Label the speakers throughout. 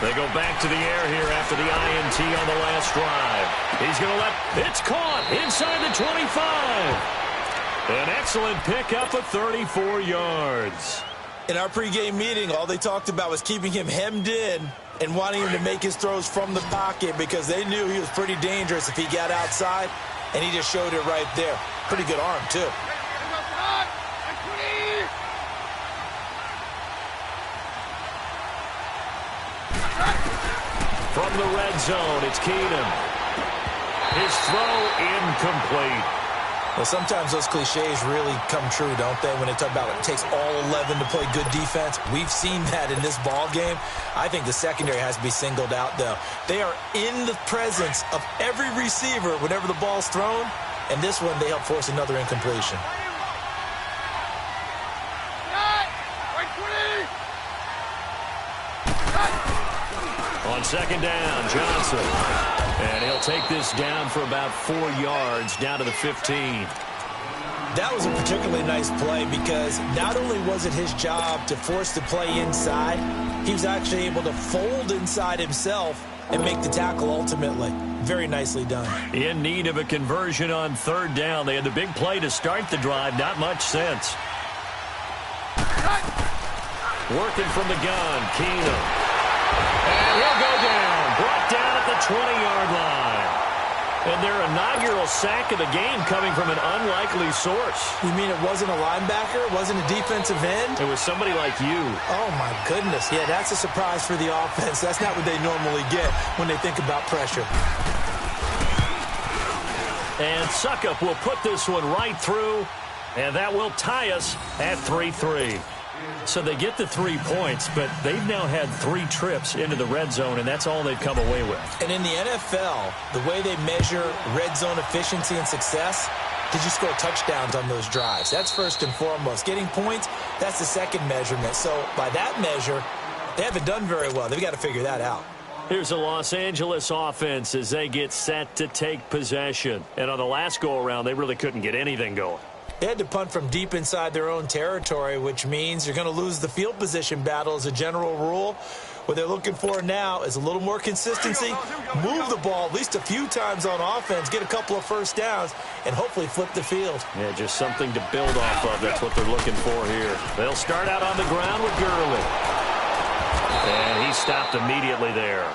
Speaker 1: They go back to the air here after the INT on the last drive. He's going to it's caught inside the 25. An excellent pickup of 34 yards.
Speaker 2: In our pregame meeting, all they talked about was keeping him hemmed in and wanting him to make his throws from the pocket because they knew he was pretty dangerous if he got outside, and he just showed it right there. Pretty good arm, too.
Speaker 1: From the red zone, it's Keenum. His throw incomplete.
Speaker 2: Well, sometimes those cliches really come true, don't they? When they talk about it takes all 11 to play good defense. We've seen that in this ball game. I think the secondary has to be singled out, though. They are in the presence of every receiver whenever the ball's thrown, and this one they help force another incompletion.
Speaker 1: On second down, Johnson. And he'll take this down for about 4 yards, down to the 15.
Speaker 2: That was a particularly nice play because not only was it his job to force the play inside, he was actually able to fold inside himself and make the tackle ultimately. Very nicely done.
Speaker 1: In need of a conversion on third down. They had the big play to start the drive. Not much sense. Working from the gun, Keenum. And he'll go down. Brought down at the 20-yard line. And their inaugural sack of the game coming from an unlikely source.
Speaker 2: You mean it wasn't a linebacker? It wasn't a defensive end?
Speaker 1: It was somebody like you.
Speaker 2: Oh, my goodness. Yeah, that's a surprise for the offense. That's not what they normally get when they think about pressure.
Speaker 1: And Suckup will put this one right through, and that will tie us at 3-3. So they get the 3 points, but they've now had 3 trips into the red zone, and that's all they've come away with.
Speaker 2: And in the NFL, the way they measure red zone efficiency and success, did you score touchdowns on those drives? That's first and foremost. Getting points, that's the second measurement. So by that measure, they haven't done very well. They've got to figure that out.
Speaker 1: Here's a Los Angeles offense as they get set to take possession. And on the last go-around, they really couldn't get anything going.
Speaker 2: They had to punt from deep inside their own territory, which means you're going to lose the field position battle as a general rule. What they're looking for now is a little more consistency, move the ball at least a few times on offense, get a couple of first downs, and hopefully flip the field.
Speaker 1: Yeah, just something to build off of. That's what they're looking for here. They'll start out on the ground with Gurley. And he stopped immediately there.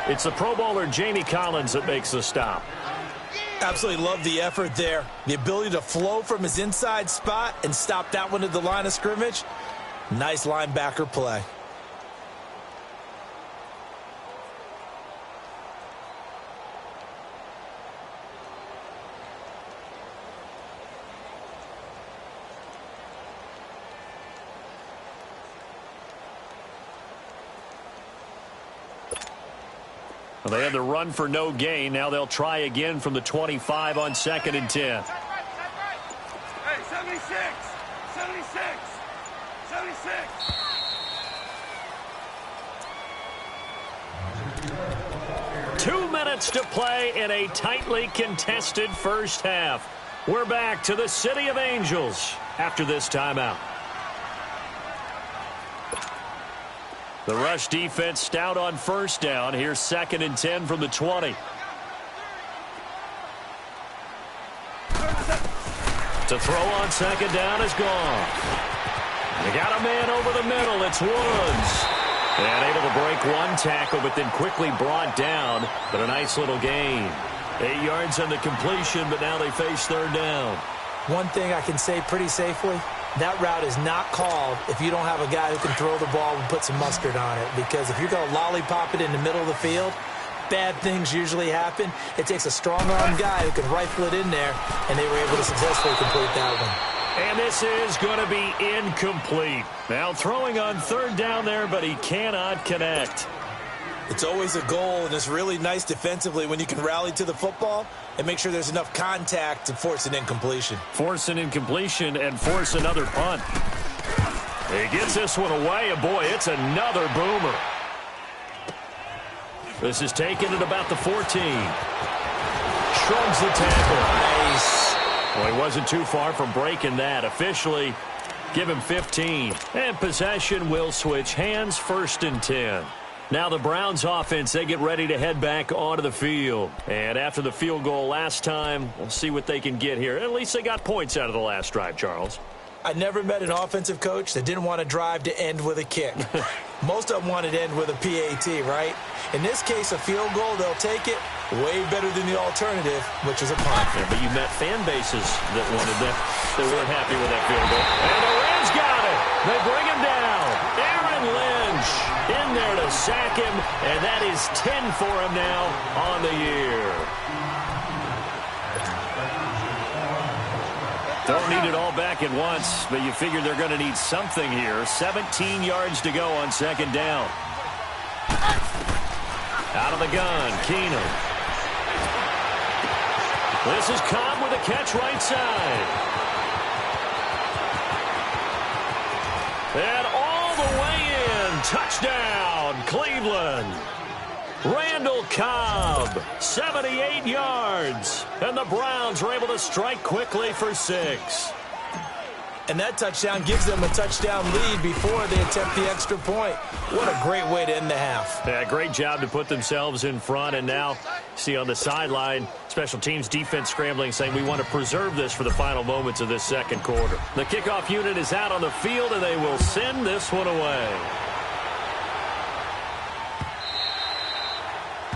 Speaker 1: It's the Pro Bowler Jamie Collins that makes the stop.
Speaker 2: Absolutely love the effort there. The ability to flow from his inside spot and stop that one at the line of scrimmage. Nice linebacker play.
Speaker 1: Well, they had the run for no gain. Now they'll try again from the 25 on 2nd and 10.
Speaker 3: Hey, 76! 76! 76!
Speaker 1: 2 minutes to play in a tightly contested first half. We're back to the City of Angels after this timeout. The rush defense stout on first down. Here's 2nd and 10 from the 20. To throw on 2nd down is gone. They got a man over the middle. It's Woods. And able to break one tackle, but then quickly brought down. But a nice little gain. 8 yards on the completion, but now they face third down.
Speaker 2: One thing I can say pretty safely, that route is not called if you don't have a guy who can throw the ball and put some mustard on it. Because if you're going to lollipop it in the middle of the field, bad things usually happen. It takes a strong-arm guy who can rifle it in there, and they were able to successfully complete that one.
Speaker 1: And this is going to be incomplete. Now throwing on third down there, but he cannot connect.
Speaker 2: It's always a goal, and it's really nice defensively when you can rally to the football and make sure there's enough contact to force an incompletion.
Speaker 1: Force an incompletion and force another punt. He gets this one away, and boy, it's another boomer. This is taken at about the 14. Shrugs the tackle.
Speaker 2: Nice.
Speaker 1: Well, he wasn't too far from breaking that. Officially, give him 15. And possession will switch hands, 1st and 10. Now the Browns offense, they get ready to head back onto the field. And after the field goal last time, we'll see what they can get here. At least they got points out of the last drive, Charles.
Speaker 2: I never met an offensive coach that didn't want to drive to end with a kick. Most of them wanted to end with a PAT, right? In this case, a field goal, they'll take it. Way better than the alternative, which is a punt.
Speaker 1: Yeah, but you met fan bases that wanted that. They weren't happy with that field goal. And the Rams got it. They bring him down. Aaron Lynch in there to sack him, and that is 10 for him now on the year. Don't need it all back at once, but you figure they're going to need something here. 17 yards to go on second down. Out of the gun, Keenum. This is Cobb with a catch right side. And all the way in. Touchdown, Cleveland. Randall Cobb, 78 yards. And the Browns are able to strike quickly for 6.
Speaker 2: And that touchdown gives them a touchdown lead before they attempt the extra point. What a great way to end the half.
Speaker 1: Yeah, great job to put themselves in front. And now, see on the sideline, special teams defense scrambling, saying we want to preserve this for the final moments of this second quarter. The kickoff unit is out on the field, and they will send this one away.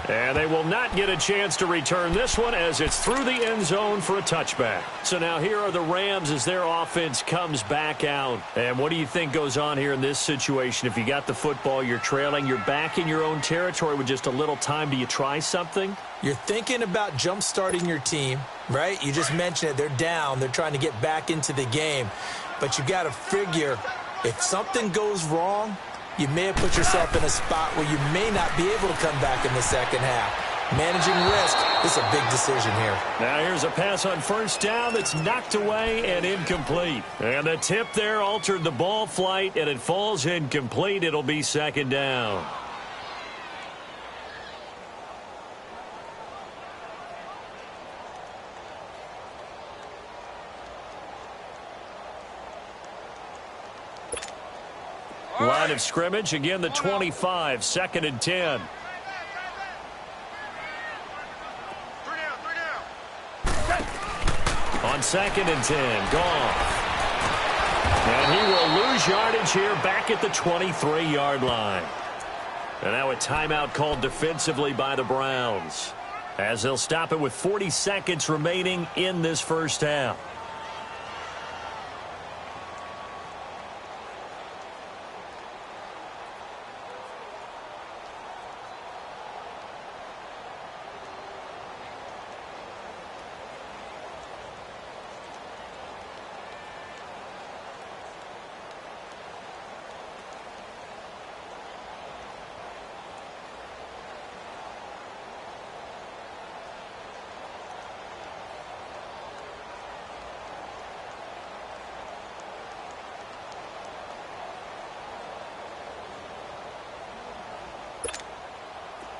Speaker 1: And they will not get a chance to return this one as it's through the end zone for a touchback. So now here are the Rams as their offense comes back out. And what do you think goes on here in this situation? If you got the football, you're trailing, you're back in your own territory with just a little time. Do you try something?
Speaker 2: You're thinking about jump-starting your team, right? You just mentioned it. They're down. They're trying to get back into the game. But you got to figure if something goes wrong, you may have put yourself in a spot where you may not be able to come back in the second half. Managing risk, this is a big decision here.
Speaker 1: Now here's a pass on first down that's knocked away and incomplete. And the tip there altered the ball flight, and it falls incomplete. It'll be second down. Line of scrimmage, again the 25, 2nd and 10. On 2nd and 10, Goff. And he will lose yardage here back at the 23-yard line. And now a timeout called defensively by the Browns, as they'll stop it with 40 seconds remaining in this first half.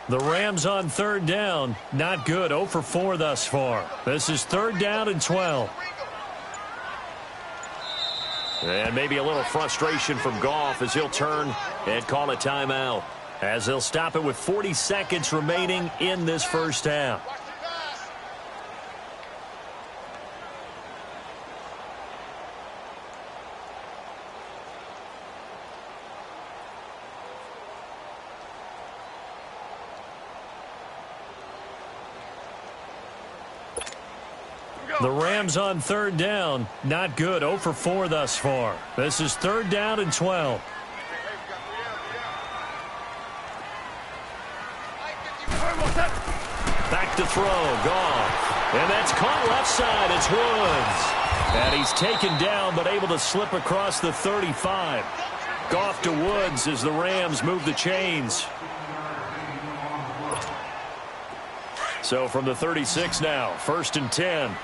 Speaker 1: The Rams on third down. Not good. 0 for 4 thus far. This is 3rd down and 12. And maybe a little frustration from Goff as he'll turn and call a timeout, as they'll stop it with 40 seconds remaining in this first half. The Rams on third down. Not good. 0 for 4 thus far. This is 3rd down and 12. Back to throw. Goff. And that's caught left side. It's Woods. And he's taken down but able to slip across the 35. Goff to Woods as the Rams move the chains. So from the 36 now, 1st and 10.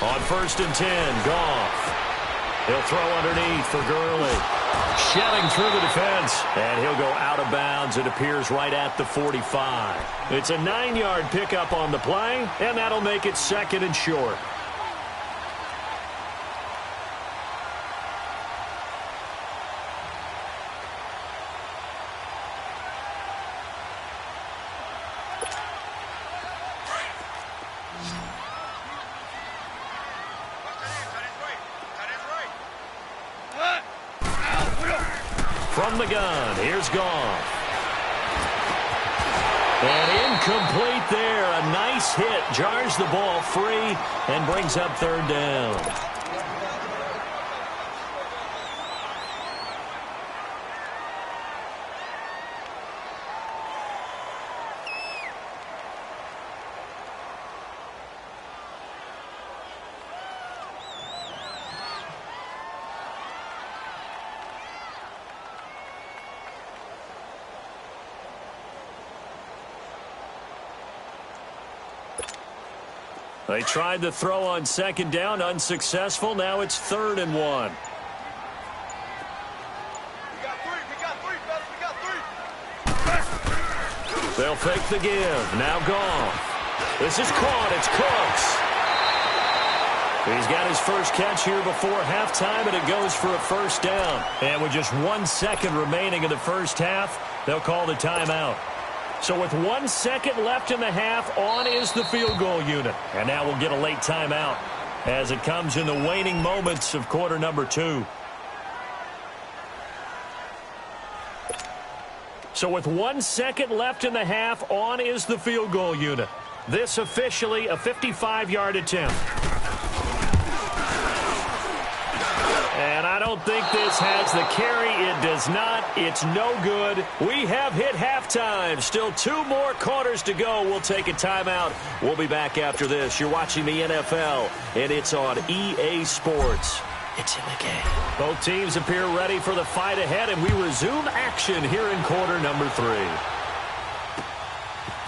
Speaker 1: On 1st and 10, Goff. He'll throw underneath for Gurley. Shedding through the defense. And he'll go out of bounds. It appears right at the 45. It's a 9-yard pickup on the play, and that'll make it 2nd and short. from the gun. Here's Goff. And incomplete there. A nice hit. Jars the ball free and brings up third down. They tried the throw on second down, unsuccessful. Now it's 3rd and 1.
Speaker 3: We got three, fellas, we got three.
Speaker 1: They'll fake the give. Now Goff. This is caught. It's Cooks. He's got his first catch here before halftime, and it goes for a first down. And with just 1 second remaining in the first half, they'll call the timeout. So with 1 second left in the half, on is the field goal unit. And now we'll get a late timeout as it comes in the waning moments of quarter number 2. So with 1 second left in the half, on is the field goal unit. This officially a 55-yard attempt. And I don't think this has the carry. It does not. It's no good. We have hit halftime. Still 2 more quarters to go. We'll take a timeout. We'll be back after this. You're watching the NFL, and it's on EA Sports. It's in the game. Both teams appear ready for the fight ahead, and we resume action here in quarter number 3.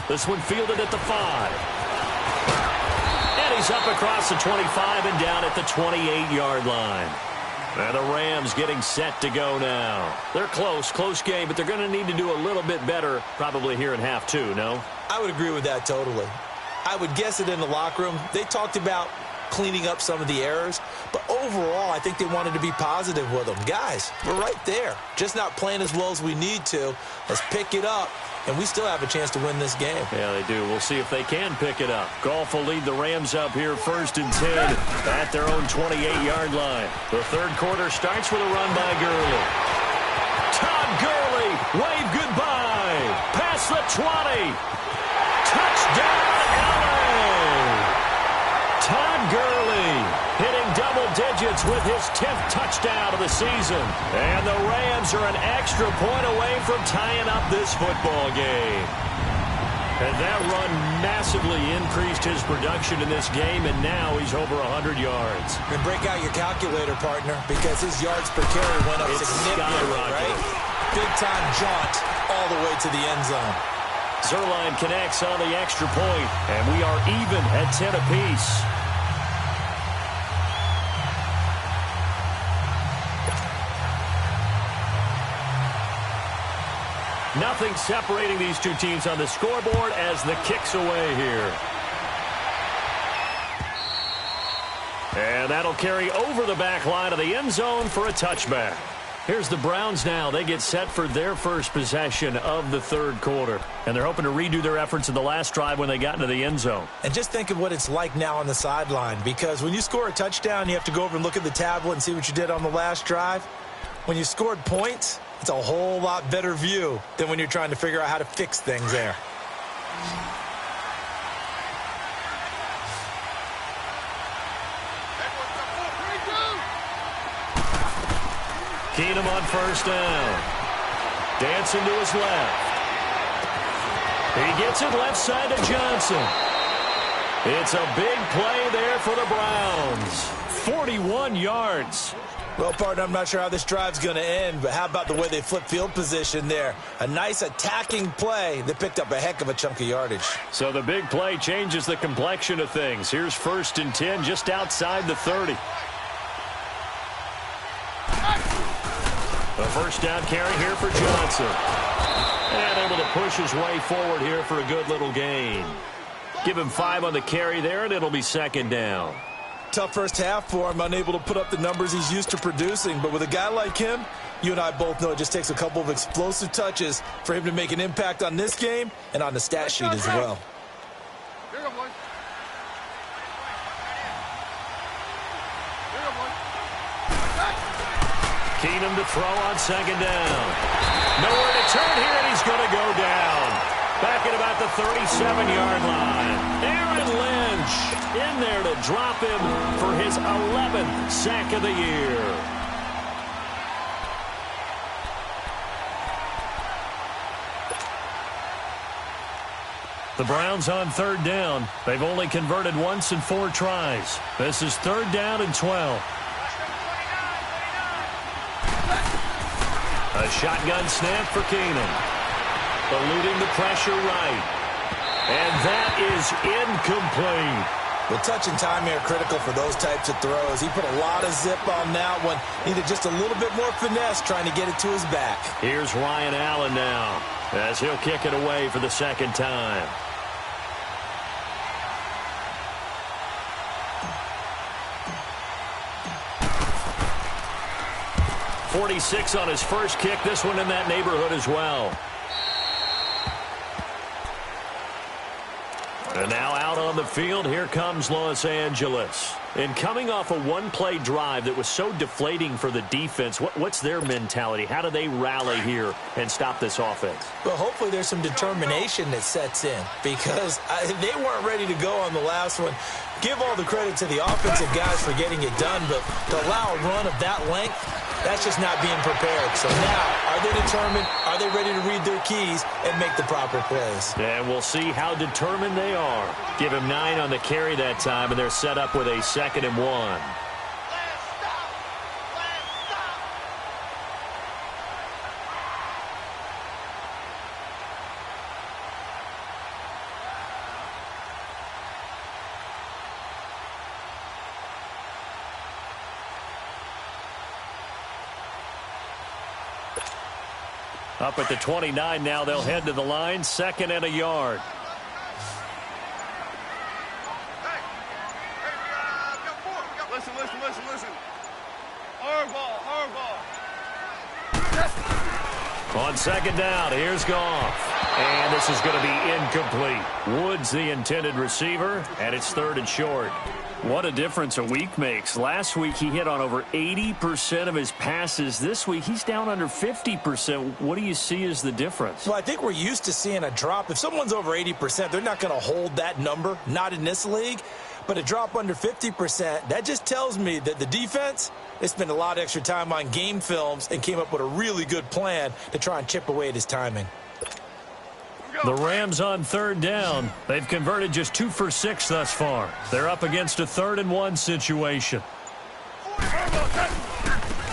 Speaker 1: This one fielded at the 5. And he's up across the 25 and down at the 28-yard line. And the Rams getting set to go now. They're close game, but they're going to need to do a little bit better probably here in half 2, no?
Speaker 2: I would agree with that totally. I would guess it in the locker room. They talked about cleaning up some of the errors, but overall, I think they wanted to be positive with them. Guys, we're right there. Just not playing as well as we need to. Let's pick it up, and we still have a chance to win this game.
Speaker 1: Yeah, they do. We'll see if they can pick it up. Goff will lead the Rams up here 1st and 10 at their own 28-yard line. The third quarter starts with a run by Gurley. Todd Gurley, wave goodbye. Past the 20. Touchdown, LA. Todd Gurley hitting double digits with his 10th touchdown of the season. And the Rams are an extra point away from tying up this football game. And that run massively increased his production in this game, and now he's over 100 yards.
Speaker 2: And break out your calculator, partner, because his yards per carry went up significantly, right? Big-time jaunt all the way to the end zone.
Speaker 1: Zuerlein connects on the extra point, and we are even at 10 apiece. Nothing separating these two teams on the scoreboard as the kick's away here. And that'll carry over the back line of the end zone for a touchback. Here's the Browns now. They get set for their first possession of the third quarter. And they're hoping to redo their efforts in the last drive when they got into the end zone.
Speaker 2: And just think of what it's like now on the sideline, because when you score a touchdown, you have to go over and look at the tablet and see what you did on the last drive. When you scored points, it's a whole lot better view than when you're trying to figure out how to fix things there.
Speaker 1: Keenum on first down. Dancing to his left. He gets it left side to Johnson. It's a big play there for the Browns. 41 yards.
Speaker 2: Well, partner, I'm not sure how this drive's going to end, but how about the way they flip field position there? A nice attacking play that picked up a heck of a chunk of yardage.
Speaker 1: So the big play changes the complexion of things. Here's 1st and 10 just outside the 30. A first down carry here for Johnson. And able to push his way forward here for a good little gain. Give him 5 on the carry there, and it'll be 2nd down.
Speaker 2: Tough first half for him, unable to put up the numbers he's used to producing. But with a guy like him, you and I both know it just takes a couple of explosive touches for him to make an impact on this game and on the stat sheet as well.
Speaker 1: Keenum to throw on second down. Nowhere to turn here, and he's going to go down. Back at about the 37-yard line. Aaron Lynch in there to drop him for his 11th sack of the year. The Browns on third down. They've only converted once in 4 tries. This is third down and 12. A shotgun snap for Keenum. Eluding the pressure right. And that is incomplete.
Speaker 2: The touch and time here are critical for those types of throws. He put a lot of zip on that one. Needed just a little bit more finesse trying to get it to his back.
Speaker 1: Here's Ryan Allen now as he'll kick it away for the second time. .46 on his first kick. This one in that neighborhood as well. And now out on the field, here comes Los Angeles. And coming off a one-play drive that was so deflating for the defense, what's their mentality? How do they rally here and stop this offense?
Speaker 2: Well, hopefully there's some determination that sets in because they weren't ready to go on the last one. Give all the credit to the offensive guys for getting it done, but to allow a run of that length, that's just not being prepared. So now, are they determined? Are they ready to read their keys and make the proper plays?
Speaker 1: And we'll see how determined they are. Give him 9 on the carry that time, and they're set up with a 2nd and 1. Up at the 29 now, they'll head to the line, 2nd and a yard.
Speaker 3: Listen. Hard ball.
Speaker 1: On second down, here's Goff. And this is going to be incomplete. Woods the intended receiver, and it's 3rd and short. What a difference a week makes. Last week he hit on over 80% of his passes. This week he's down under 50%. What do you see as the difference?
Speaker 2: Well, I think we're used to seeing a drop. If someone's over 80%, they're not going to hold that number, not in this league. But a drop under 50%, that just tells me that the defense, they spent a lot of extra time on game films and came up with a really good plan to try and chip away at his timing.
Speaker 1: The Rams on third down. They've converted just 2 for 6 thus far. They're up against a 3rd and 1 situation.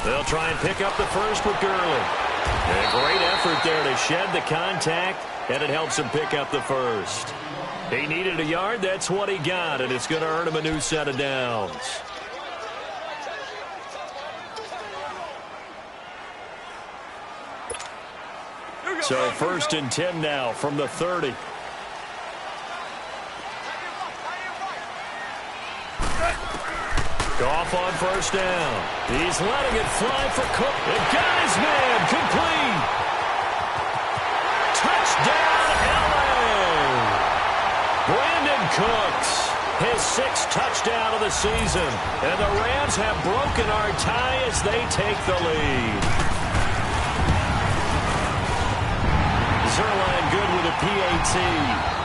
Speaker 1: They'll try and pick up the first with Gurley. A great effort there to shed the contact, and it helps him pick up the first. He needed a yard. That's what he got, and it's going to earn him a new set of downs. So 1st and 10 now from the 30. Goff on first down. He's letting it fly for Cook. It got his man complete. Touchdown, LA. Brandon Cooks, his 6th touchdown of the season. And the Rams have broken our tie as they take the lead. Zerline good with a PAT,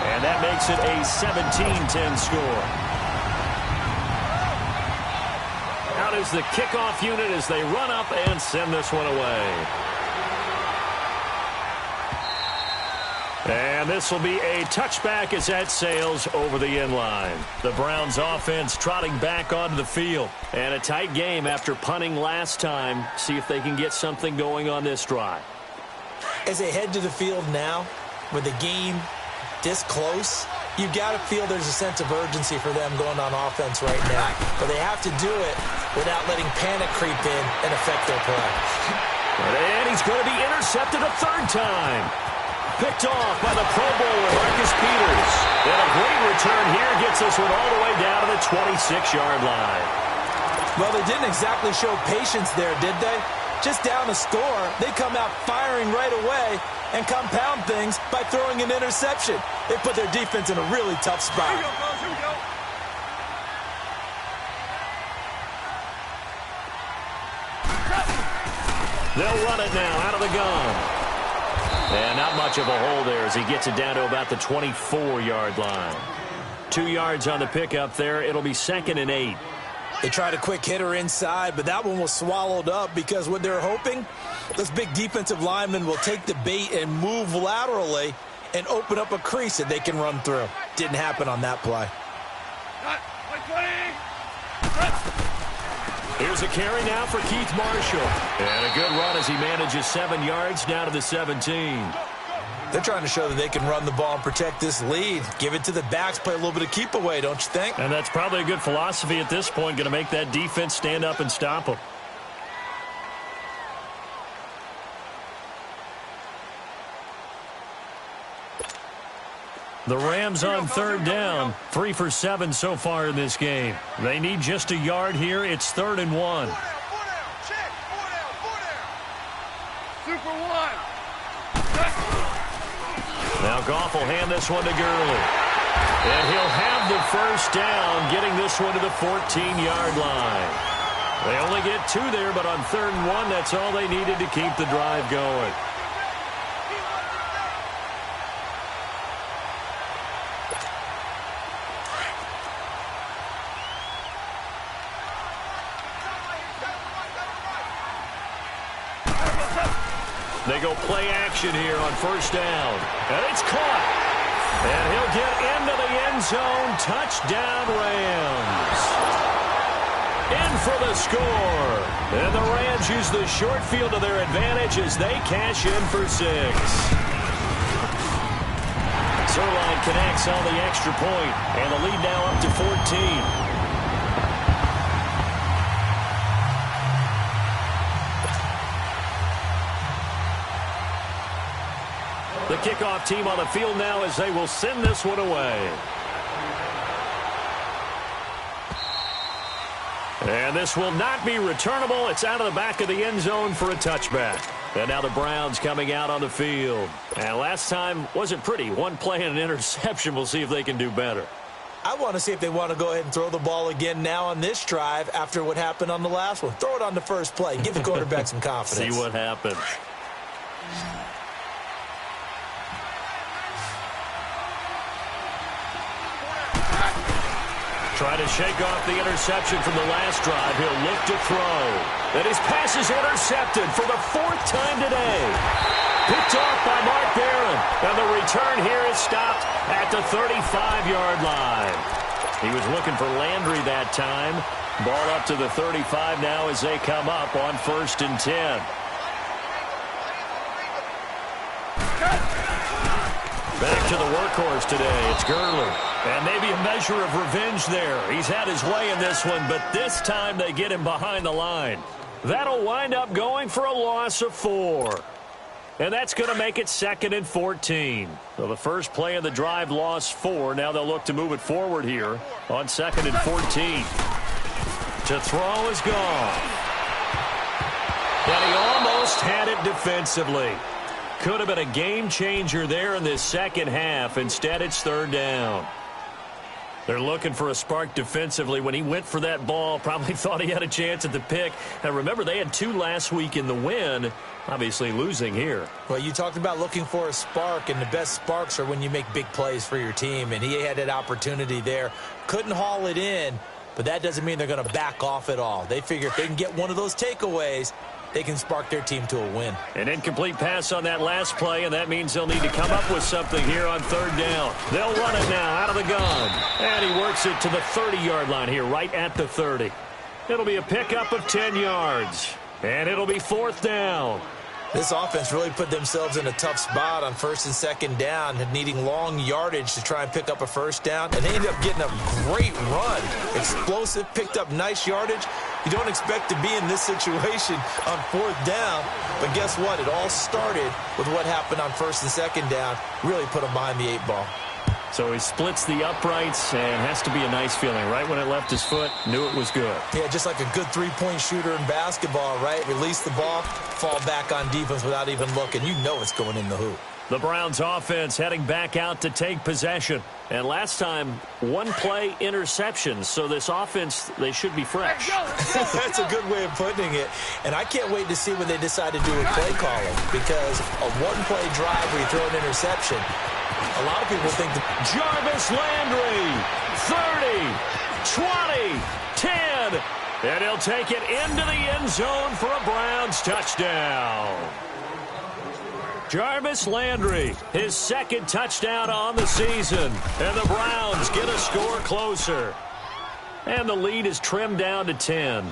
Speaker 1: and that makes it a 17-10 score. Out is the kickoff unit as they run up and send this one away. And this will be a touchback as that sails over the end line. The Browns offense trotting back onto the field. And a tight game after punting last time. See if they can get something going on this drive.
Speaker 2: As they head to the field now, with the game this close, you got to feel there's a sense of urgency for them going on offense right now. But they have to do it without letting panic creep in and affect their play.
Speaker 1: And he's going to be intercepted a 3rd time. Picked off by the Pro Bowler, Marcus Peters. And a great return here gets this one all the way down to the 26-yard line.
Speaker 2: Well, they didn't exactly show patience there, did they? Just down a score, they come out firing right away and compound things by throwing an interception. They put their defense in a really tough spot.
Speaker 3: Here we go.
Speaker 1: They'll run it now out of the gun. And not much of a hole there as he gets it down to about the 24-yard line. 2 yards on the pickup there. It'll be 2nd and 8.
Speaker 2: They tried a quick hitter inside, but that one was swallowed up because what they're hoping, this big defensive lineman will take the bait and move laterally and open up a crease that they can run through. Didn't happen on that play.
Speaker 1: Here's a carry now for Keith Marshall. And a good run as he manages 7 yards down to the 17.
Speaker 2: They're trying to show that they can run the ball and protect this lead. Give it to the backs, play a little bit of keep away, don't you think?
Speaker 1: And that's probably a good philosophy at this point, going to make that defense stand up and stop them. The Rams on 3rd down, 3 for 7 so far in this game. They need just a yard here. It's 3rd and 1.
Speaker 3: Super one.
Speaker 1: Now Goff will hand this one to Gurley. And he'll have the first down, getting this one to the 14-yard line. They only get 2 there, but on 3rd and 1, that's all they needed to keep the drive going. They go play action here on 1st down. And it's caught. And he'll get into the end zone. Touchdown, Rams. In for the score. And the Rams use the short field to their advantage as they cash in for 6. Zuerlein connects on the extra point. And the lead now up to 14. The kickoff team on the field now as they will send this one away. And this will not be returnable. It's out of the back of the end zone for a touchback. And now the Browns coming out on the field. And last time wasn't pretty. One play and an interception. We'll see if they can do better.
Speaker 2: I want to see if they want to go ahead and throw the ball again now on this drive after what happened on the last one. Throw it on the first play. Give the quarterback some confidence.
Speaker 1: See what happens. Try to shake off the interception from the last drive. He'll look to throw. And his pass is intercepted for the 4th time today. Picked off by Mark Barron. And the return here is stopped at the 35-yard line. He was looking for Landry that time. Ball up to the 35 now as they come up on 1st and 10. Back to the workhorse today. It's Gurley. And maybe a measure of revenge there. He's had his way in this one, but this time they get him behind the line. That'll wind up going for a loss of 4. And that's going to make it 2nd and 14. So the first play of the drive lost 4. Now they'll look to move it forward here on 2nd and 14. To throw is gone. And he almost had it defensively. Could have been a game changer there in this second half. Instead, it's 3rd down. They're looking for a spark defensively. When he went for that ball, probably thought he had a chance at the pick. Now, remember, they had 2 last week in the win, obviously losing here.
Speaker 2: Well, you talked about looking for a spark, and the best sparks are when you make big plays for your team, and he had that opportunity there. Couldn't haul it in, but that doesn't mean they're going to back off at all. They figure if they can get one of those takeaways, they can spark their team to a win.
Speaker 1: An incomplete pass on that last play, and that means they'll need to come up with something here on 3rd down. They'll run it now out of the gun. And he works it to the 30-yard line here, right at the 30. It'll be a pickup of 10 yards. And it'll be 4th down.
Speaker 2: This offense really put themselves in a tough spot on 1st and 2nd down, needing long yardage to try and pick up a 1st down. And they ended up getting a great run. Explosive, picked up nice yardage. You don't expect to be in this situation on 4th down. But guess what? It all started with what happened on 1st and 2nd down. Really put them behind the 8 ball.
Speaker 1: So he splits the uprights, and has to be a nice feeling. Right when it left his foot, knew it was good.
Speaker 2: Yeah, just like a good three-point shooter in basketball, right? Release the ball, fall back on defense without even looking. You know it's going in the hoop.
Speaker 1: The Browns offense heading back out to take possession. And last time, one-play interception. So this offense, they should be fresh.
Speaker 2: That's a good way of putting it. And I can't wait to see when they decide to do a play calling. Because a one-play drive where you throw an interception, a lot of people think that
Speaker 1: Jarvis Landry, 30, 20, 10. And he'll take it into the end zone for a Browns touchdown. Jarvis Landry, his second touchdown on the season. And the Browns get a score closer. And the lead is trimmed down to 10.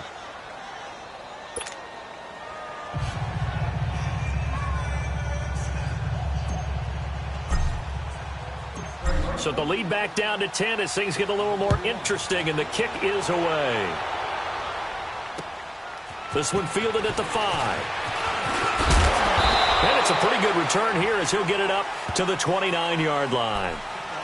Speaker 1: So the lead back down to 10 as things get a little more interesting, and the kick is away. This one fielded at the 5. And it's a pretty good return here as he'll get it up to the 29-yard line.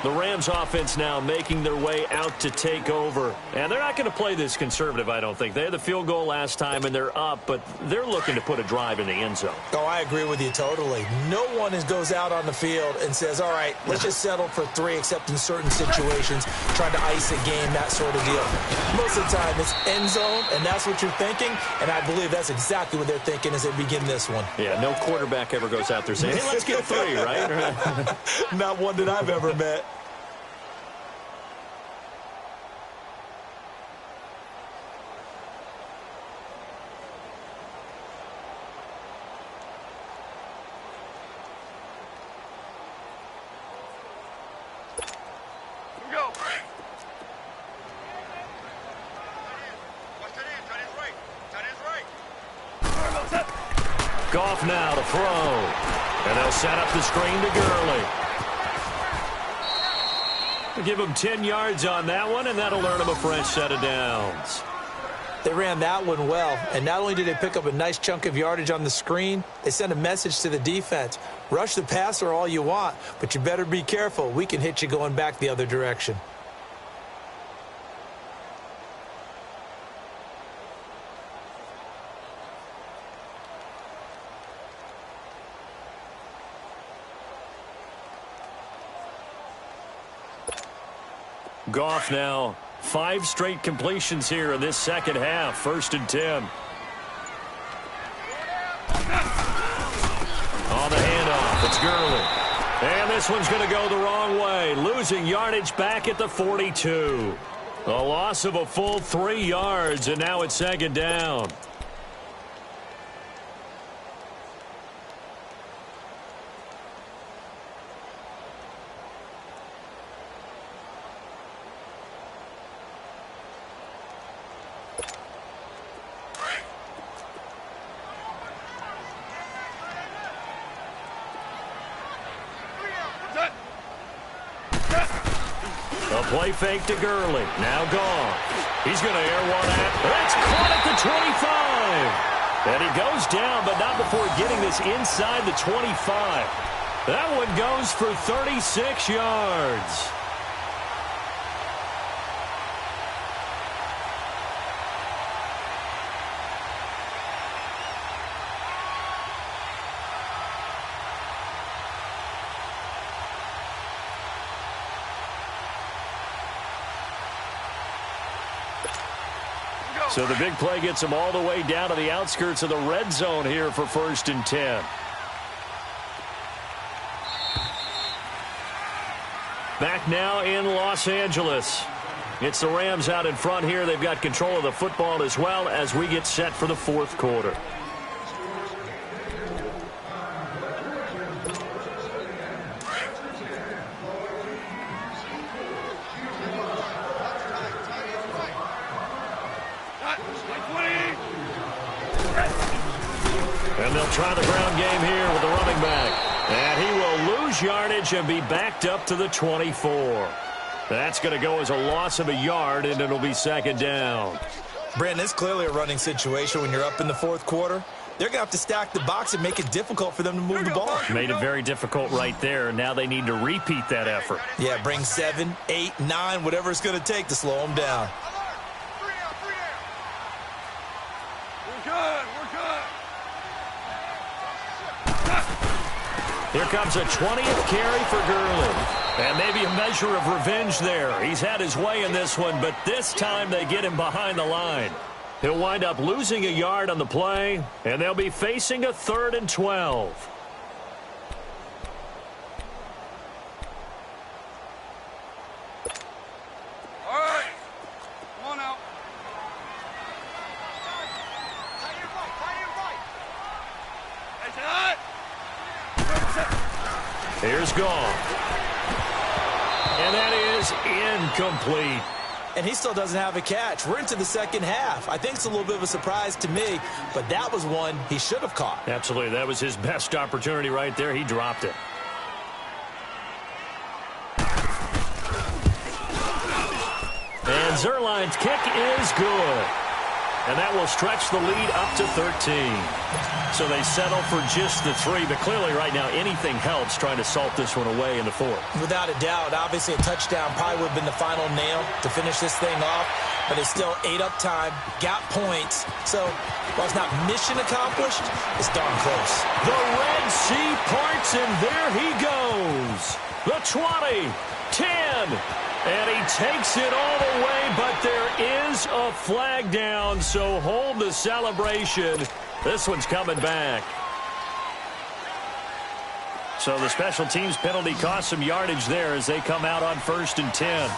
Speaker 1: The Rams offense now making their way out to take over. And they're not going to play this conservative, I don't think. They had the field goal last time, and they're up, but they're looking to put a drive in the end zone.
Speaker 2: Oh, I agree with you totally. No one goes out on the field and says, all right, let's just settle for 3, except in certain situations, trying to ice a game, that sort of deal. Most of the time, it's end zone, and that's what you're thinking, and I believe that's exactly what they're thinking as they begin this one.
Speaker 1: Yeah, no quarterback ever goes out there saying, hey, let's get 3, right?
Speaker 2: Not one that I've ever met.
Speaker 1: Goff now to throw. And they'll set up the screen to Gurley. We'll give him 10 yards on that one, and that'll earn him a fresh set of downs.
Speaker 2: They ran that one well, and not only did they pick up a nice chunk of yardage on the screen, they sent a message to the defense. Rush the passer all you want, but you better be careful. We can hit you going back the other direction.
Speaker 1: Goff now 5 straight completions here in this second half. 1st and 10. On the handoff, it's Gurley. And this one's going to go the wrong way. Losing yardage back at the 42. A loss of a full 3 yards, and now it's 2nd down. A play fake to Gurley. Now gone. He's going to air one out. It's caught at the 25. And he goes down, but not before getting this inside the 25. That one goes for 36 yards. So the big play gets him all the way down to the outskirts of the red zone here for 1st and 10. Back now in Los Angeles. It's the Rams out in front here. They've got control of the football as well as we get set for the 4th quarter. And they'll try the ground game here with the running back. And he will lose yardage and be backed up to the 24. That's going to go as a loss of a yard, and it'll be 2nd down.
Speaker 2: Brandon, it's clearly a running situation when you're up in the 4th quarter. They're going to have to stack the box and make it difficult for them to move the ball.
Speaker 1: Made it very difficult right there. Now they need to repeat that effort.
Speaker 2: Yeah, bring 7, 8, 9, whatever it's going to take to slow them down.
Speaker 1: Here comes a 20th carry for Gurley. And maybe a measure of revenge there. He's had his way in this one, but this time they get him behind the line. He'll wind up losing a yard on the play, and they'll be facing a 3rd and 12.
Speaker 3: All right. Come on out.
Speaker 1: Here's gone. And that is incomplete.
Speaker 2: And he still doesn't have a catch. We're into the second half. I think it's a little bit of a surprise to me, but that was one he should have caught.
Speaker 1: Absolutely. That was his best opportunity right there. He dropped it. And Zuerlein's kick is good. And that will stretch the lead up to 13. So they settle for just the 3, but clearly right now anything helps trying to salt this one away in the 4th.
Speaker 2: Without a doubt, obviously a touchdown probably would have been the final nail to finish this thing off, but it's still ate up time, got points. So while it's not mission accomplished, it's darn close.
Speaker 1: The Red Sea parts, and there he goes. The 20, 10. And he takes it all the way, but there is a flag down, so hold the celebration. This one's coming back. So the special teams penalty cost some yardage there as they come out on 1st and 10.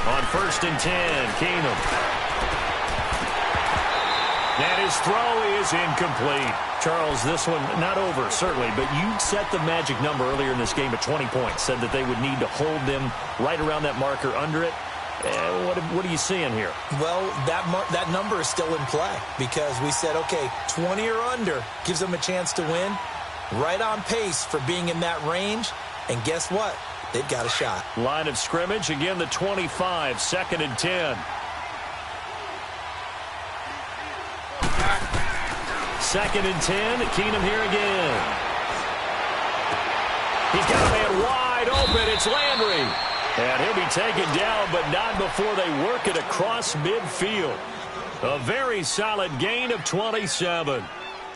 Speaker 1: On 1st and 10, Keenum. And his throw is incomplete. Charles, this one not over, certainly, but you set the magic number earlier in this game at 20 points, said that they would need to hold them right around that marker under it. What are you seeing here?
Speaker 2: Well, that number is still in play because we said, okay, 20 or under gives them a chance to win. Right on pace for being in that range. And guess what? They've got a shot.
Speaker 1: Line of scrimmage, again the 25, 2nd and 10. 2nd and 10, Keenum here again. He's got a man wide open. It's Landry. And he'll be taken down, but not before they work it across midfield. A very solid gain of 27.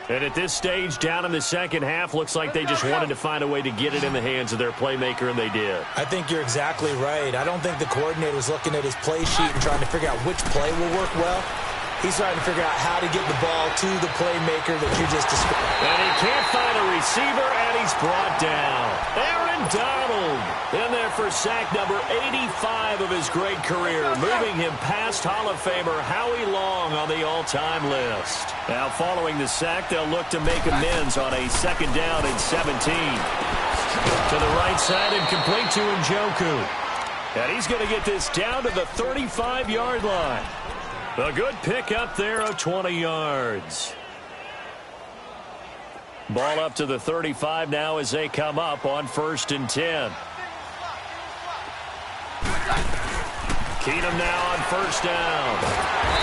Speaker 1: And at this stage, down in the second half, looks like they just wanted to find a way to get it in the hands of their playmaker, and they did.
Speaker 2: I think you're exactly right. I don't think the coordinator was looking at his play sheet and trying to figure out which play will work well. He's trying to figure out how to get the ball to the playmaker that you just described.
Speaker 1: And he can't find a receiver, and he's brought down. Aaron Donald in there for sack number 85 of his great career, moving him past Hall of Famer Howie Long on the all-time list. Now, following the sack, they'll look to make amends on a 2nd down and 17. To the right side and complete to Njoku. And he's going to get this down to the 35-yard line. A good pick up there of 20 yards. Ball up to the 35 now as they come up on 1st and 10. Keenum now on 1st down.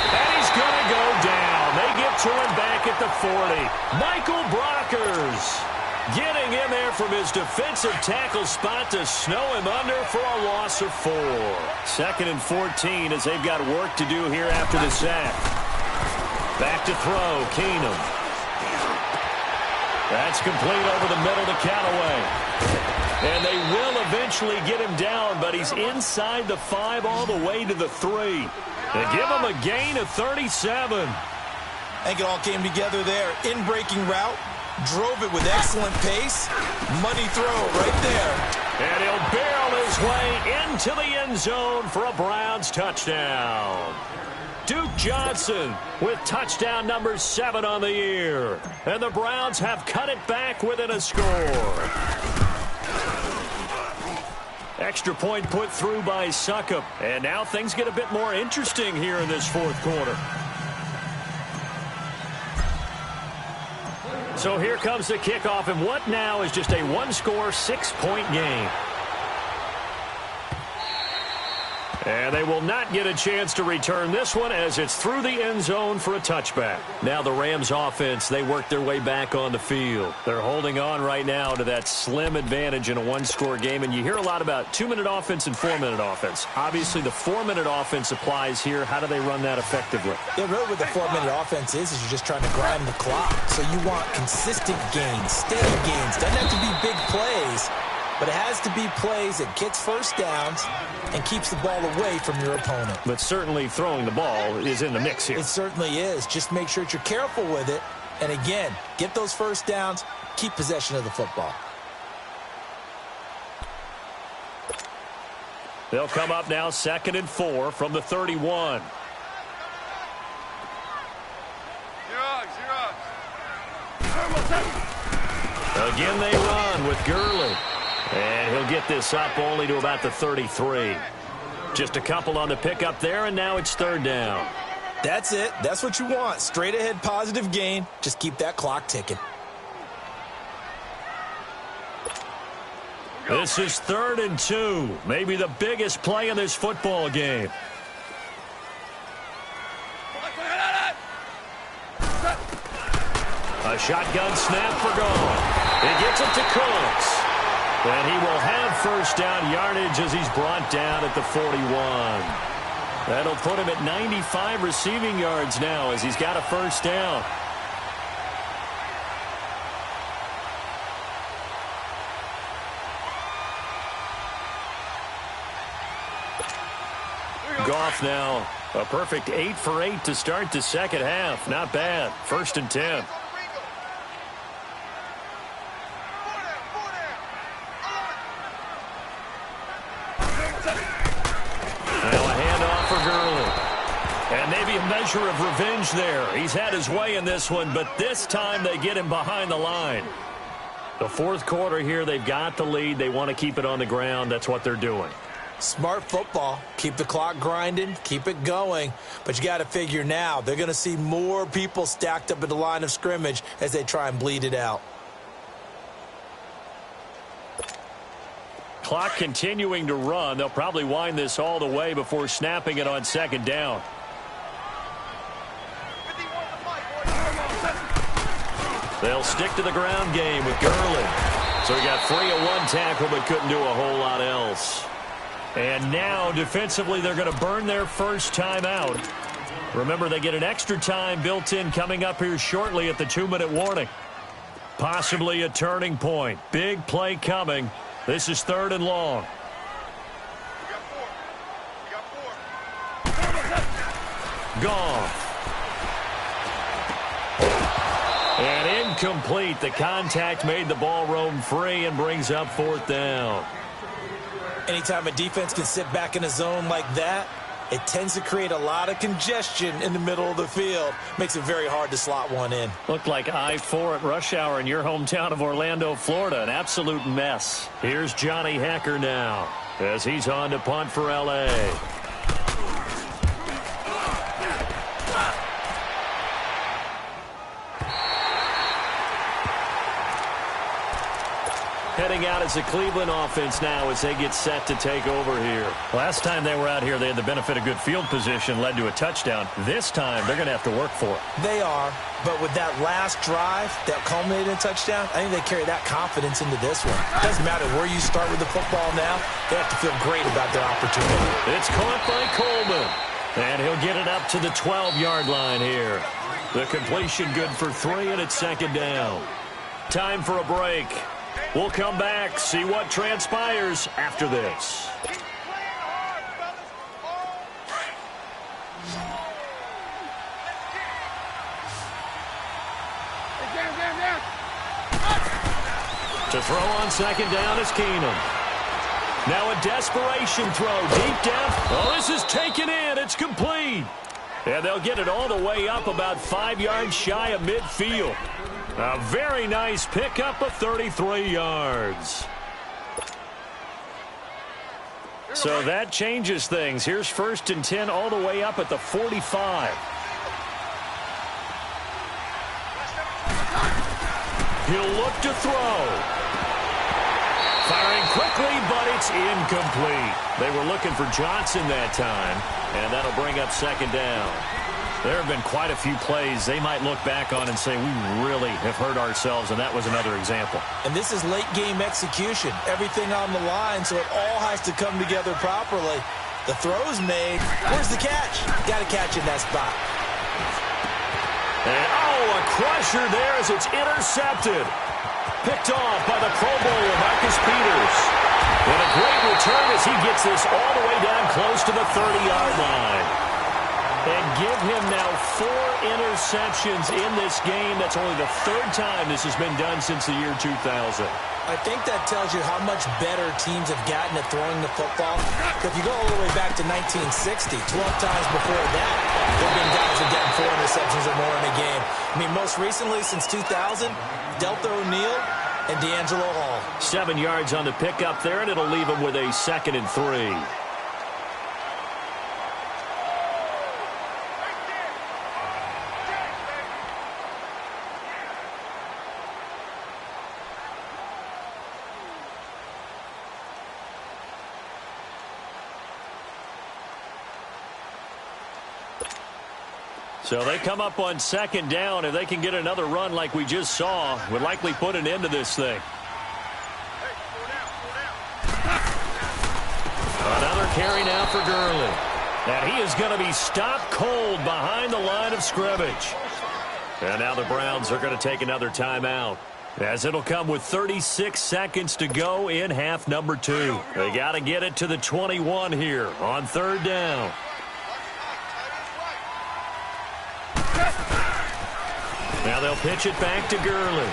Speaker 1: And he's going to go down. They get to him back at the 40. Michael Brockers getting in there from his defensive tackle spot to snow him under for a loss of 4. 2nd and 14 as they've got work to do here after the sack. Back to throw, Keenum. That's complete over the middle to Callaway. And they will eventually get him down, but he's inside the 5 all the way to the 3. They give him a gain of 37.
Speaker 2: I think it all came together there. In-breaking route. Drove it with excellent pace. Money throw right there.
Speaker 1: And he'll barrel his way into the end zone for a Browns touchdown. Duke Johnson with touchdown number 7 on the year. And the Browns have cut it back within a score. Extra point put through by Succop. And now things get a bit more interesting here in this 4th quarter. So here comes the kickoff, and what now is just a 1-score, 6-point game. And they will not get a chance to return this one as it's through the end zone for a touchback. Now the Rams offense, they work their way back on the field. They're holding on right now to that slim advantage in a one-score game. And you hear a lot about 2-minute offense and 4-minute offense. Obviously, the 4-minute offense applies here. How do they run that effectively?
Speaker 2: Yeah, really what the 4-minute offense is you're just trying to grind the clock. So you want consistent gains, steady gains. Doesn't have to be big plays, but it has to be plays that gets first downs and keeps the ball away from your opponent.
Speaker 1: But certainly throwing the ball is in the mix here.
Speaker 2: It certainly is. Just make sure that you're careful with it. And again, get those first downs, keep possession of the football.
Speaker 1: They'll come up now 2nd and 4 from the 31. Again they run with Gurley. And he'll get this up only to about the 33. Just a couple on the pickup there, and now it's 3rd down.
Speaker 2: That's it. That's what you want. Straight ahead positive gain. Just keep that clock ticking.
Speaker 1: This is 3rd and 2. Maybe the biggest play in this football game. A shotgun snap for Goff. He gets it to Cooks. And he will have first down yardage as he's brought down at the 41. That'll put him at 95 receiving yards now as he's got a first down. Goff now a perfect 8 for 8 to start the second half. Not bad. 1st and 10. And maybe a measure of revenge there. He's had his way in this one, but this time they get him behind the line. The 4th quarter here, they've got the lead. They want to keep it on the ground. That's what they're doing.
Speaker 2: Smart football. Keep the clock grinding. Keep it going. But you got to figure now, they're going to see more people stacked up at the line of scrimmage as they try and bleed it out.
Speaker 1: Clock continuing to run. They'll probably wind this all the way before snapping it on 2nd down. They'll stick to the ground game with Gurley. So he got free of one tackle but couldn't do a whole lot else. And now defensively they're going to burn their first time out. Remember, they get an extra time built in coming up here shortly at the 2-minute warning. Possibly a turning point. Big play coming. This is 3rd and long. Goff. And incomplete. The contact made the ball roam free and brings up 4th down.
Speaker 2: Anytime a defense can sit back in a zone like that, it tends to create a lot of congestion in the middle of the field. Makes it very hard to slot one in.
Speaker 1: Looked like I-4 at rush hour in your hometown of Orlando, Florida. An absolute mess. Here's Johnny Hecker now as he's on to punt for L.A. Heading out as the Cleveland offense now as they get set to take over here. Last time they were out here, they had the benefit of good field position, led to a touchdown. This time, they're going to have to work for it.
Speaker 2: They are, but with that last drive that culminated in a touchdown, I think they carry that confidence into this one. It doesn't matter where you start with the football now. They have to feel great about their opportunity.
Speaker 1: It's caught by Coleman, and he'll get it up to the 12-yard line here. The completion good for 3, and it's 2nd down. Time for a break. We'll come back, see what transpires after this. To throw on 2nd down is Keenum. Now a desperation throw deep down. Oh, this is taken in. It's complete. And they'll get it all the way up about 5 yards shy of midfield. A very nice pickup of 33 yards. So that changes things. Here's 1st and 10 all the way up at the 45. He'll look to throw. Firing quickly, but it's incomplete. They were looking for Johnson that time, and that'll bring up second down. There have been quite a few plays they might look back on and say, we really have hurt ourselves, and that was another example.
Speaker 2: And this is late-game execution. Everything on the line, so it all has to come together properly. The throw's made. Where's the catch? Got to catch in that spot.
Speaker 1: And, a crusher there as it's intercepted. Picked off by the Pro Bowler, Marcus Peters. And a great return as he gets this all the way down close to the 30-yard line. And give him now 4 interceptions in this game. That's only the 3rd time this has been done since the year 2000.
Speaker 2: I think that tells you how much better teams have gotten at throwing the football. If you go all the way back to 1960, 12 times before that, there have been guys who have gotten 4 interceptions or more in a game. I mean, most recently, since 2000, Deltha O'Neal and D'Angelo Hall.
Speaker 1: 7 yards on the pickup there, and it'll leave him with a 2nd and 3. So they come up on 2nd down. If they can get another run like we just saw, would likely put an end to this thing. Another carry now for Gurley. And he is going to be stopped cold behind the line of scrimmage. And now the Browns are going to take another timeout, as it'll come with 36 seconds to go in half number 2. They got to get it to the 21 here on 3rd down. Now they'll pitch it back to Gurley.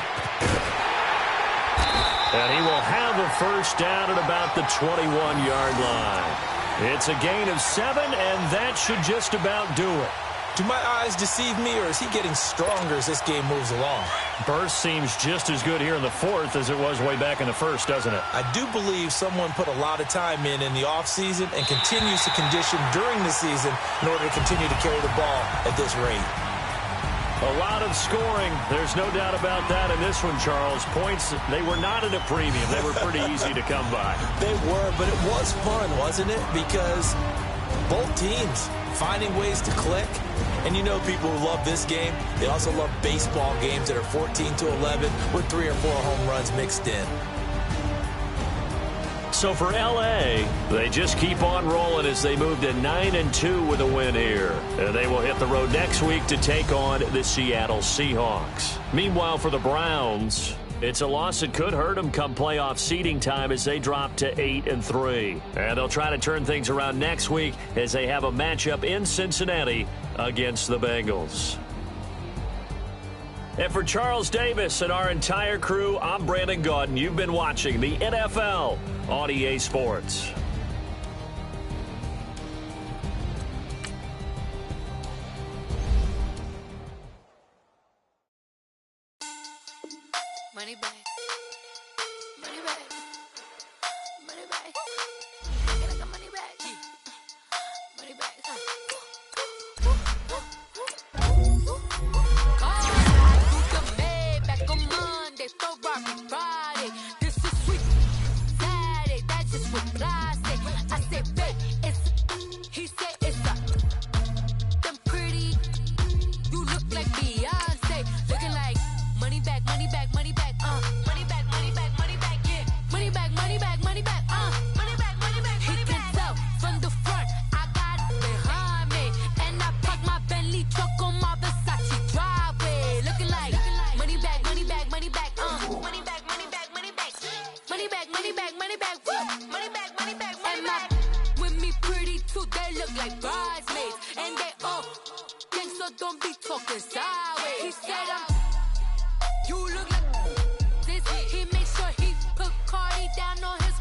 Speaker 1: And he will have a 1st down at about the 21-yard line. It's a gain of 7, and that should just about do it.
Speaker 2: Do my eyes deceive me, or is he getting stronger as this game moves along?
Speaker 1: Burst seems just as good here in the 4th as it was way back in the 1st, doesn't it?
Speaker 2: I do believe someone put a lot of time in the offseason and continues to condition during the season in order to continue to carry the ball at this rate.
Speaker 1: A lot of scoring. There's no doubt about that in this one, Charles. Points, they were not at a premium. They were pretty easy to come by.
Speaker 2: They were, but it was fun, wasn't it? Because both teams finding ways to click. And you know people who love this game, they also love baseball games that are 14-11 with 3 or 4 home runs mixed in.
Speaker 1: So for L.A., they just keep on rolling as they move to 9-2 with a win here. And they will hit the road next week to take on the Seattle Seahawks. Meanwhile, for the Browns, it's a loss that could hurt them come playoff seeding time as they drop to 8-3. And they'll try to turn things around next week as they have a matchup in Cincinnati against the Bengals. And for Charles Davis and our entire crew, I'm Brandon Gaudin. You've been watching the NFL on EA Sports.
Speaker 4: Money back. Money back. Money back. Get like a money back. Money back. Friday. This is sweet Saturday. That's just what I say. I said, babe, it's. He said, it's a. Them pretty. You look like Beyonce. Looking like money back, money back, money back. Money back, money back, money back. Yeah. Money back, money back, money back. Money back, money back, money back. He can tell from the front. I got it behind me. And I parked my Bentley truck on my Versace driveway. Looking like money back, money back, money back. Money back, money back, money back. Money back, money back, money back. Money back, money back, money back. With me pretty too, they look like bridesmaids. And they all gang, so don't be talking sideways. He said you look like this. He made sure he put Cardi down on his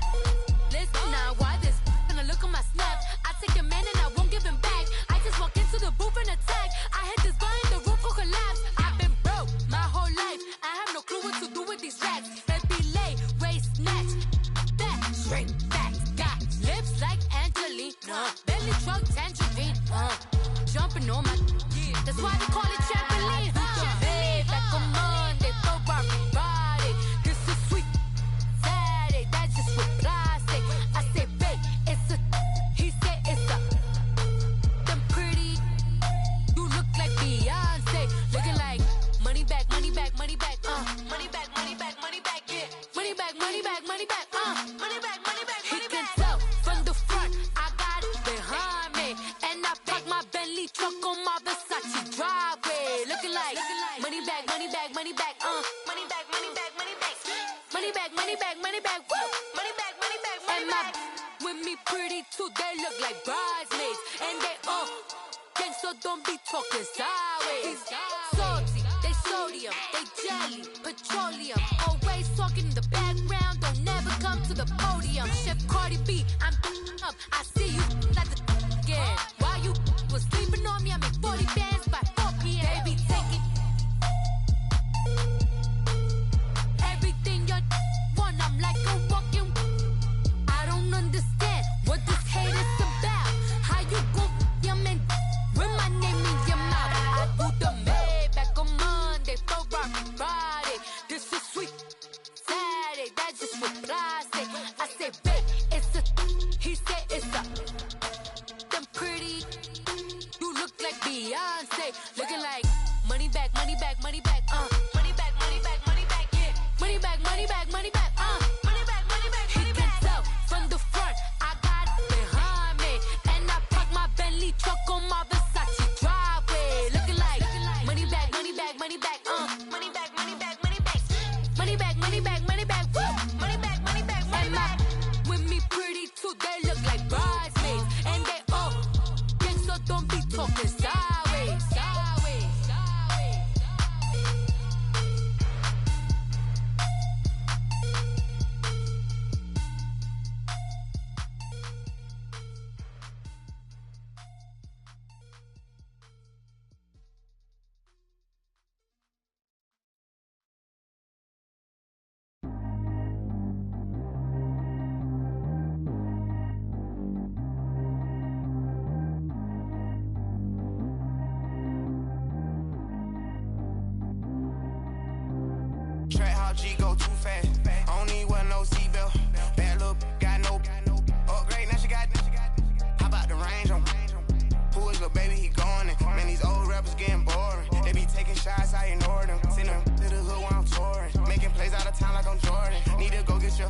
Speaker 4: list. Now why this? Gonna look at my snap. I take a man and I won't give him back. I just walk into the booth and attack. I hit this guy in the roof will collapse. I've been broke my whole life. I have no clue what to do with these racks. Baby lay, race snatch. That straight facts. Got lips like Angelina. Belly truck tangerine. Jumping on my. That's why they call it trampoline. Babe, like a Monday for Friday. This is sweet Saturday. That's just they look like bridesmaids. And they all gang, so don't be talking sideways. Salty, they sodium, they jelly, petroleum. Always talking in the background, don't never come to the podium. Chef Cardi B, I'm up, I see you like the again. While you was sleeping on me, I make 40 bands by 4 p.m. They be taking everything you want, I'm like a walking. I don't understand what this hate is about. How you go your man with my name in your mouth? I do the Maybach on Monday, Ferrari Friday. This is sweet Saturday, that's just what I say. I say, babe, it's a, he said it's a. Them pretty, you look like Beyonce, looking like money back, money back, money back, money back, money back, money back, yeah, money back, money back, money back, money back, money back, money back. He can tell from the front, I got it behind me, and I park my Bentley truck on my Versace driveway, looking like money back, money back, money back, money back, money back, money back, money back, money back, money back, money back, money back, money back. With me pretty too, they look like bridesmaids, and they all gang, so don't be talking sideways, sideways, sideways.
Speaker 5: Track how G go too fast. I don't need one no seatbelt. Bad little got no upgrade. Now she got. How about the range on? Who is little baby? He going in. Man, these old rappers getting boring. They be taking shots, I ignore them. Send them to the hood while I'm touring. Making plays out of town like I'm Jordan. Need to go get your.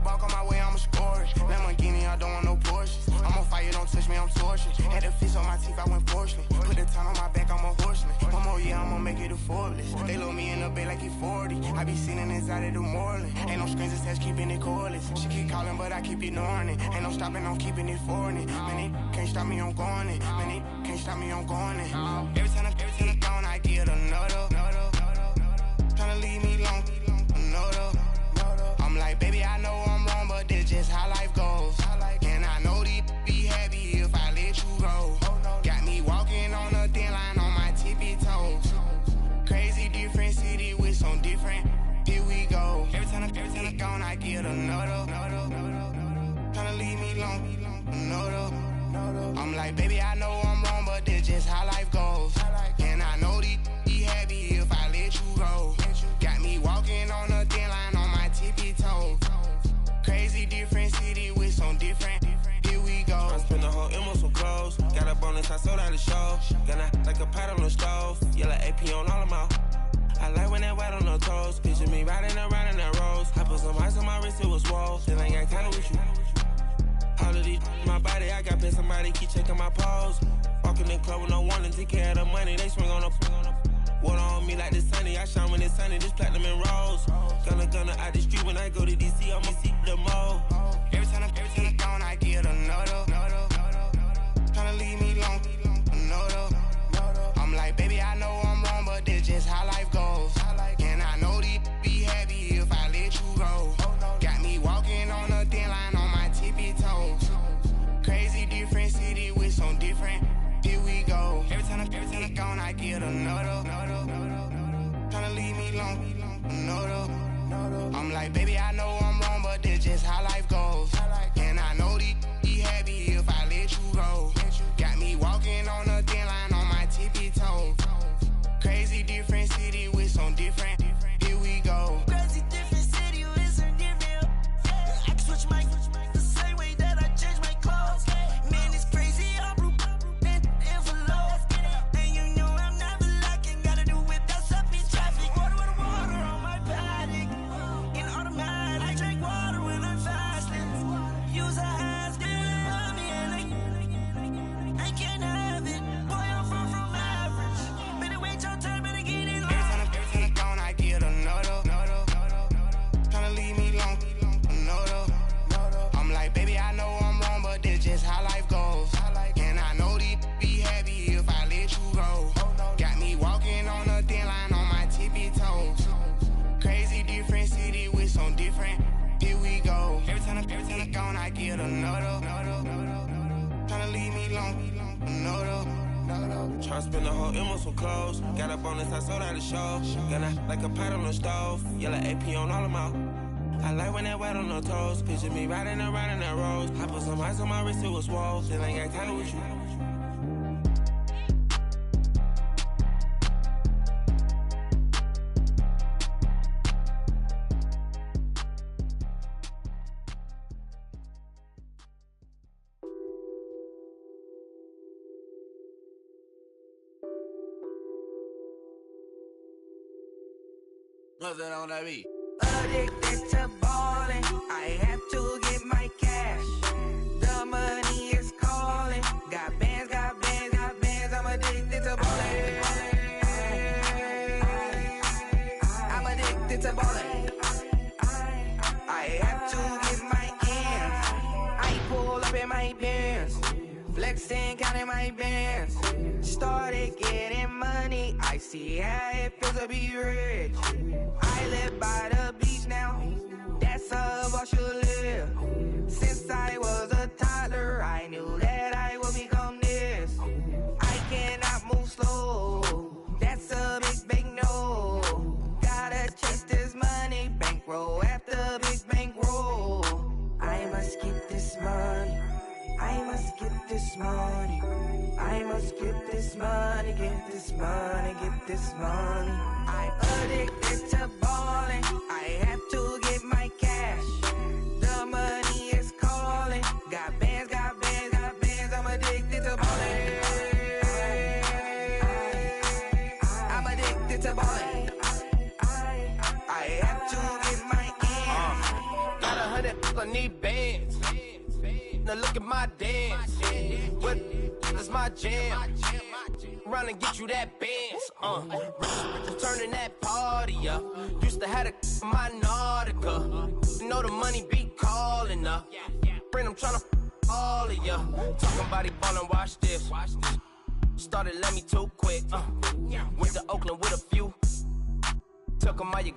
Speaker 5: Walk on my way, I'ma score it. Lamborghini, I don't want no Porsches. I'm on fire, don't touch me, I'm torching. Had the fish on my teeth, I went fortunate. Put the time on my back, I'm a horseman. One more year, I'ma make it a Forbes. They load me in the bed like he 40. I be sitting inside of the Moreland. Ain't no screens attached, keeping it cordless. She keep calling, but I keep ignoring it. Ain't no stopping, I'm keeping it for it. Man, they can't stop me, I'm going it. Man, they can't stop me, I'm going it. Every time I gone, I get another. Tryna leave me long, another. I'm like, baby, I know I'm wrong, but that's just how life goes. And I know these be happy if I let you go. Got me walking on a thin line on my tippy toes. Crazy different city with some different. Here we go. Every time I gone, I get another. Tryna leave me long, another. I'm like, baby, I know I'm wrong, but that's just how life goes. And I know these be happy if I let you go. Got me walking on a thin line on my tippy toes. Crazy different city with some different. Here we go. I spent the whole M on some clothes. Got a bonus, I sold out the show. Gonna like a pot on the stove. Yellow AP on all of my. I like when that white on the toes. Picture me riding around in that rose. I put some ice on my wrist, it was swole. Still ain't got time with you. All of these my body, I got paid somebody keep checking my pose. Walking in club with no warning, take care of the money. They swing on the. Water on me like the sunny, I shine when it's sunny, this platinum and rose. Gonna out the street when I go to DC, I'ma see the mall. Every time I gone, I get another. Tryna leave me long, another. I'm like, baby, I know I'm wrong, but that's just how life goes. And I know these be happy if I let you go. Got me walking on a thin line on my tippy toes. Crazy different city with some different. Here we go. Every time I gone, I get another. Tryna leave me long, another. I'm like, baby, I know I'm wrong, but that's just how life goes. And I know these be happy if I let you go. Got me walking on a thin line on my tippy toes. Crazy different city with some different. Here we go.
Speaker 6: Crazy different city with some different. I can switch my the same way that I change my clothes. Man, it's crazy. I'm envelope. And you know I'm never lacking. Gotta do it, that's up in traffic. Water on my paddock. In automatic.
Speaker 7: Tryna spend the whole M on some clothes. Got up on this, I sold out the show. Gonna like a pot on the stove. Yellow AP on all of them. I like when that wet on the toes. Picture me riding around in that rose. I put some ice on my wrist, it was swole. Still ain't got time with you.
Speaker 8: Nothing on that beat.
Speaker 6: Addicted to ballin', I have to get my cash. The money is calling. Got bands, got bands, got bands. I'm addicted to ballin'. I'm addicted to ballin'. I have to get my ends. I pull up in my Benz, flexing, counting my bands. Started getting money. I see how it feels to be rich. I live by the beach now, that's how I should live. Since I was a toddler, I knew that I would become this. I cannot move slow, that's a big no. Gotta chase this money, bankroll after big bankroll. I must get this money, I must get this money. I must get this money, get this money, get this money. I'm addicted to ballin', I have to get my cash. The money is calling. Got bands, got bands, got bands. I'm addicted to ballin'. I'm addicted to ballin'. I have to get my ends.
Speaker 7: Got 100, I need bands. Now look at my dance. What is my jam? Run and get you that bands. Turning that party up. Used to have a my Nautica. You know the money be calling up. Friend, I'm tryna all of ya. Talking about it ballin', watch this. Started let me too quick. Went to Oakland with a few. Took 'em all you